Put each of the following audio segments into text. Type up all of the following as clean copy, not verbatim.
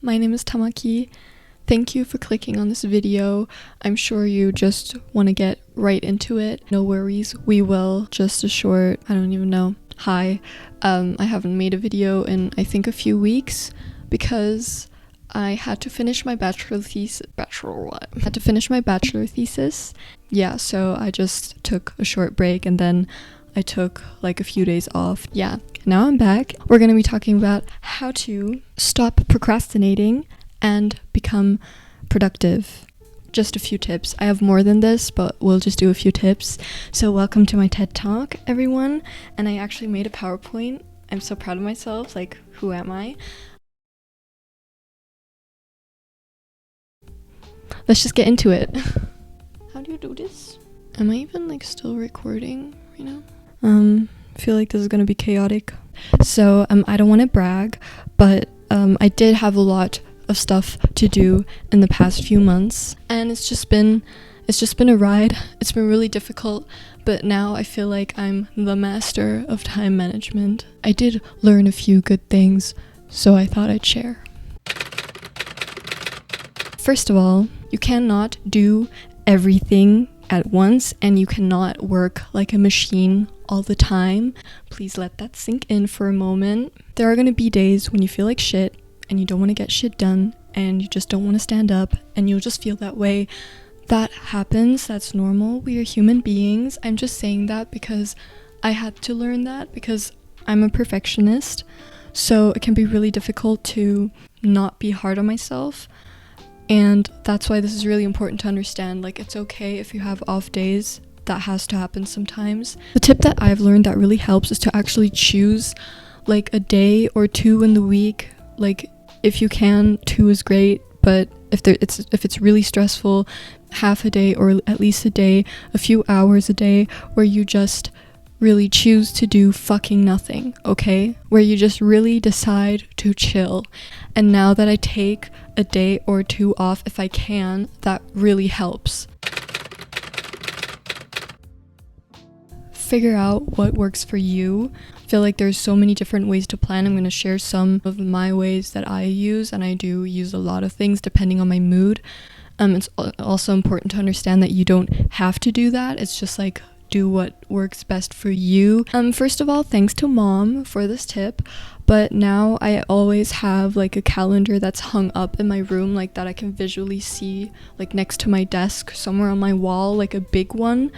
my name is Tamaki. Thank you for clicking on this video. I'm sure you just want to get right into it. No worries, we will. Just a short, I don't even know. Hi, I haven't made a video in I think a few weeks because I had to finish my bachelor thesis. Yeah, so I just took a short break and then I took like a few days off. Yeah, now I'm back. We're going to be talking about how to stop procrastinating and become productive. Just a few tips. I have more than this, but we'll just do a few tips. So welcome to my TED Talk, everyone. And I actually made a PowerPoint. I'm so proud of myself. Like, who am I? Let's just get into it. How do you do this? Am I even like still recording right now? I feel like this is gonna be chaotic. So I don't want to brag, but I did have a lot of stuff to do in the past few months, and it's just been a ride. It's been really difficult, but now I feel like I'm the master of time management. I did learn a few good things, so I thought I'd share. First of all, you cannot do everything at once, and you cannot work like a machine all the time. Please let that sink in for a moment. There are going to be days when you feel like shit and you don't want to get shit done and you just don't want to stand up and you'll just feel that way. That happens. That's normal. We are human beings. I'm just saying that because I had to learn that because I'm a perfectionist. So it can be really difficult to not be hard on myself. And that's why this is really important to understand. Like, it's okay if you have off days. That has to happen sometimes. The tip that I've learned that really helps is to actually choose like a day or two in the week. Like, if you can, 2 is great, but if it's really stressful, half a day or at least a day, a few hours a day where you just really choose to do fucking nothing, okay? Where you just really decide to chill. And now that I take a day or 2 off if I can, that really helps. Figure out what works for you. I feel like there's so many different ways to plan. I'm going to share some of my ways that I use, and I do use a lot of things depending on my mood. It's also important to understand that you don't have to do that. It's just like, do what works best for you. First of all, thanks to mom for this tip, but now I always have like a calendar that's hung up in my room, like that I can visually see, like next to my desk somewhere on my wall, like a big one.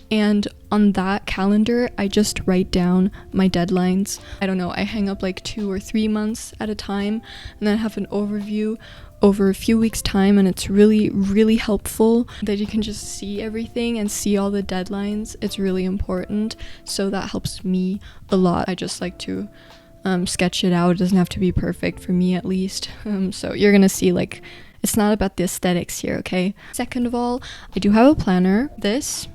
And on that calendar, I just write down my deadlines. I don't know, I hang up like 2 or 3 months at a time, and then have an overview over a few weeks time, and it's really, really helpful that you can just see everything and see all the deadlines. It's really important, so that helps me a lot. I just like to sketch it out. It doesn't have to be perfect, for me at least. So you're gonna see, like, it's not about the aesthetics here, okay? Second of all, I do have a planner. This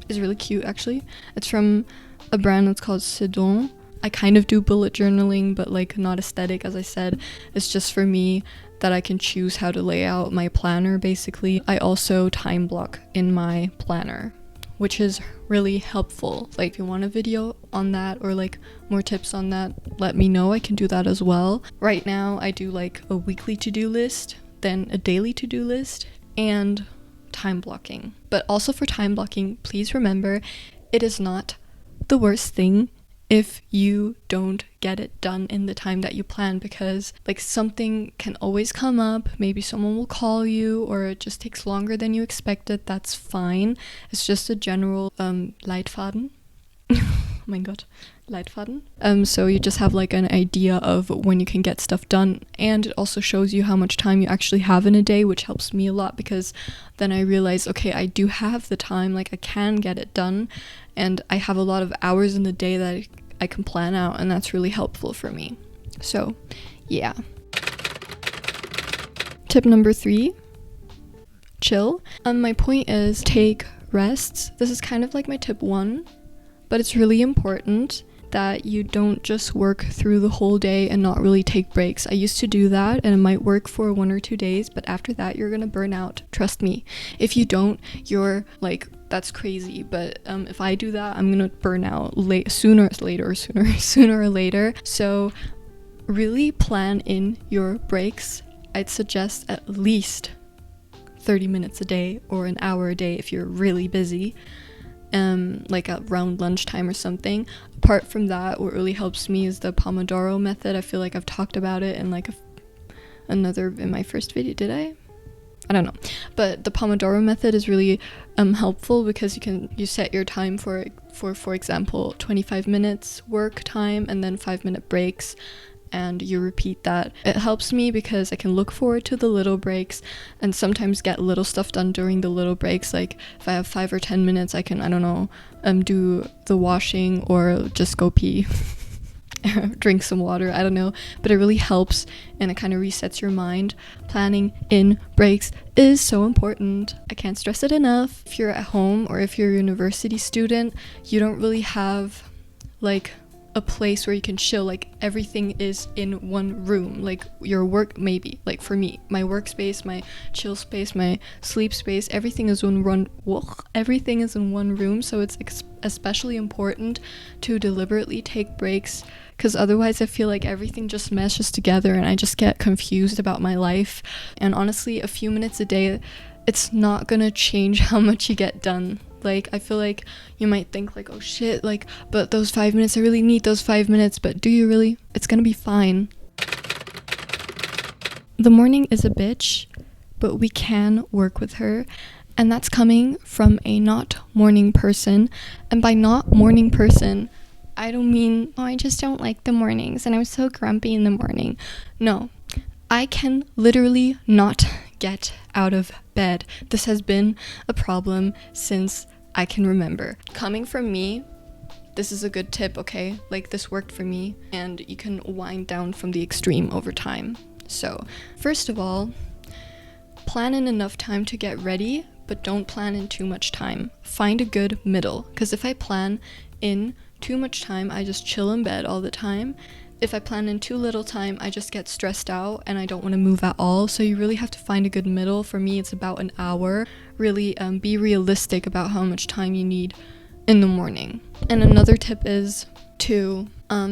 is really cute, actually. It's from a brand that's called Sedon. I kind of do bullet journaling, but like not aesthetic, as I said. It's just for me that I can choose how to lay out my planner, basically. I also time block in my planner, which is really helpful. Like, if you want a video on that or like more tips on that, let me know. I can do that as well. Right now, I do like a weekly to-do list, then a daily to-do list, and time blocking. But also for time blocking, please remember, it is not the worst thing if you don't get it done in the time that you plan, because like something can always come up. Maybe someone will call you, or it just takes longer than you expected. That's fine. It's just a general Leitfaden. Oh my god, Leitfaden. So you just have like an idea of when you can get stuff done, and it also shows you how much time you actually have in a day, which helps me a lot, because then I realize, okay, I do have the time, like I can get it done, and I have a lot of hours in the day that I can plan out, and that's really helpful for me. So yeah. Tip number 3, chill. My point is, take rests. This is kind of like my tip 1, but it's really important that you don't just work through the whole day and not really take breaks. I used to do that, and it might work for 1 or 2 days, but after that you're gonna burn out. Trust me. If you don't, you're like, that's crazy. But if I do that, I'm gonna burn out sooner or later. So really plan in your breaks I'd suggest at least 30 minutes a day or an hour a day if you're really busy, like around lunchtime or something. Apart from that, what really helps me is the Pomodoro method. I feel like I've talked about it in like in my first video. Did I don't know, but the Pomodoro method is really helpful because you set your time for example 25 minutes work time and then 5-minute breaks, and you repeat that. It helps me because I can look forward to the little breaks and sometimes get little stuff done during the little breaks. Like if I have 5 or 10 minutes, I can, I don't know, do the washing or just go pee. Drink some water, I don't know, but it really helps and it kind of resets your mind. Planning in breaks is so important. I can't stress it enough. If you're at home or if you're a university student, you don't really have like a place where you can chill. Like everything is in one room. Like your work, maybe, like for me, my workspace, my chill space, my sleep space, everything is in one room. So it's especially important to deliberately take breaks, because otherwise I feel like everything just meshes together and I just get confused about my life. And honestly, a few minutes a day, it's not gonna change how much you get done. Like, I feel like you might think like, oh shit, like, but those 5 minutes, I really need those 5 minutes, but do you really? It's gonna be fine. The morning is a bitch, but we can work with her. And that's coming from a not morning person. And by not morning person, I don't mean, oh, I just don't like the mornings and I'm so grumpy in the morning. No, I can literally not get out of bed. This has been a problem since I can remember. Coming from me, this is a good tip, okay? Like, this worked for me, and you can wind down from the extreme over time. So, first of all, plan in enough time to get ready, but don't plan in too much time. Find a good middle, because if I plan in too much time, I just chill in bed all the time. If I plan in too little time, I just get stressed out and I don't want to move at all. So you really have to find a good middle. For me, it's about an hour. Really be realistic about how much time you need in the morning. And another tip is to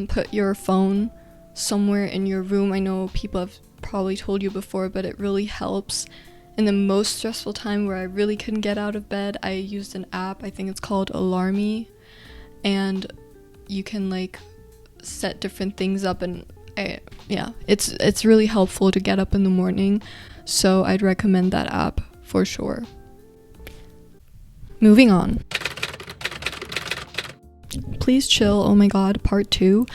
put your phone somewhere in your room. I know people have probably told you before, but it really helps. In the most stressful time where I really couldn't get out of bed, I used an app. I think it's called Alarmy. And you can like set different things up, and it's really helpful to get up in the morning, so I'd recommend that app for sure. Moving on. Please chill, oh my god, part 2,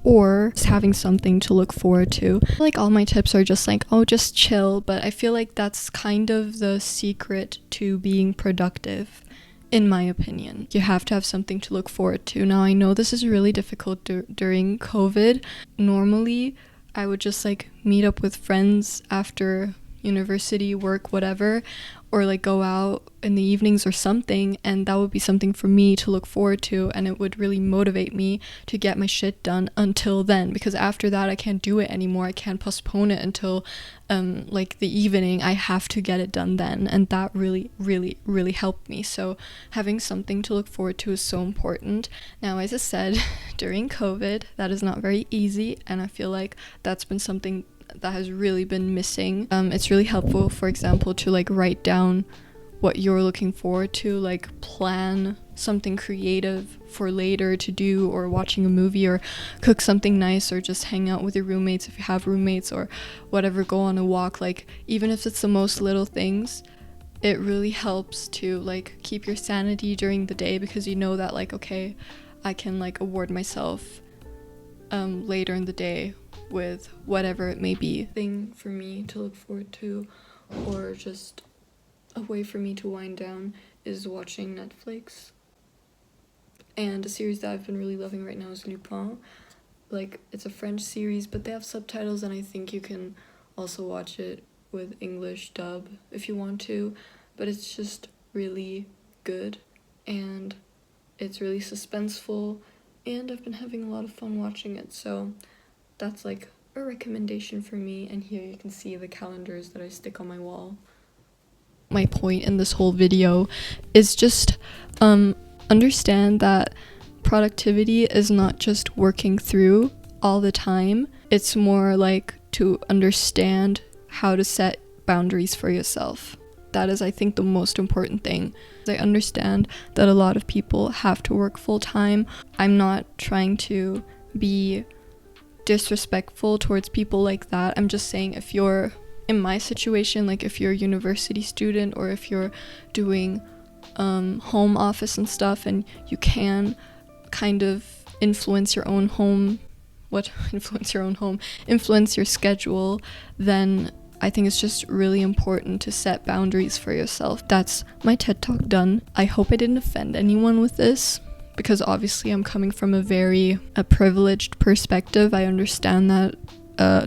or just having something to look forward to. Like, all my tips are just like, oh, just chill, but I feel like that's kind of the secret to being productive. In my opinion, you have to have something to look forward to. Now, I know this is really difficult during COVID. Normally, I would just like meet up with friends after university, work, whatever, or like go out in the evenings or something, and that would be something for me to look forward to, and it would really motivate me to get my shit done until then, because after that I can't do it anymore. I can't postpone it until like the evening. I have to get it done then, and that really helped me. So having something to look forward to is so important. Now, as I said, during COVID, that is not very easy, and I feel like that's been something that has really been missing. It's really helpful, for example, to like write down what you're looking forward to, like plan something creative for later to do, or watching a movie, or cook something nice, or just hang out with your roommates if you have roommates, or whatever, go on a walk. Like, even if it's the most little things, it really helps to like keep your sanity during the day, because you know that like, okay, I can like award myself later in the day with whatever it may be. Thing for me to look forward to, or just a way for me to wind down, is watching Netflix. And a series that I've been really loving right now is Lupin. Like, it's a French series, but they have subtitles, and I think you can also watch it with English dub if you want to. But it's just really good, and it's really suspenseful, and I've been having a lot of fun watching it, so that's like a recommendation for me. And here you can see the calendars that I stick on my wall. My point in this whole video is just understand that productivity is not just working through all the time. It's more like to understand how to set boundaries for yourself. That is, I think, the most important thing. I understand that a lot of people have to work full time. I'm not trying to be disrespectful towards people like that. I'm just saying, if you're in my situation, like if you're a university student or if you're doing home office and stuff, and you can kind of influence your schedule, then I think it's just really important to set boundaries for yourself. That's my TED Talk done. I hope I didn't offend anyone with this, because obviously I'm coming from a privileged perspective. I understand that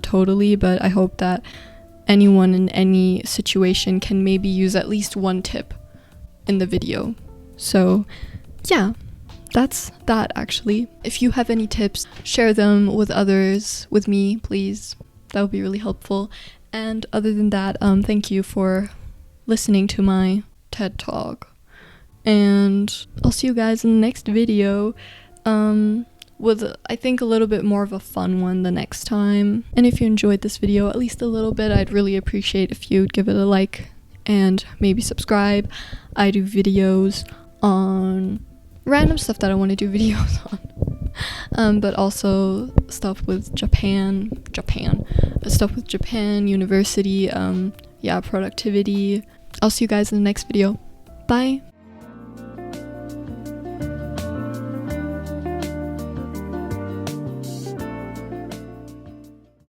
totally, but I hope that anyone in any situation can maybe use at least one tip in the video. So yeah, that's that actually. If you have any tips, share them with others, with me, please. That would be really helpful. And other than that, thank you for listening to my TED Talk. And I'll see you guys in the next video, with, I think, a little bit more of a fun one the next time. And if you enjoyed this video at least a little bit, I'd really appreciate if you'd give it a like and maybe subscribe. I do videos on random stuff that I want to do videos on. But also stuff with Japan, university, productivity. I'll see you guys in the next video. Bye.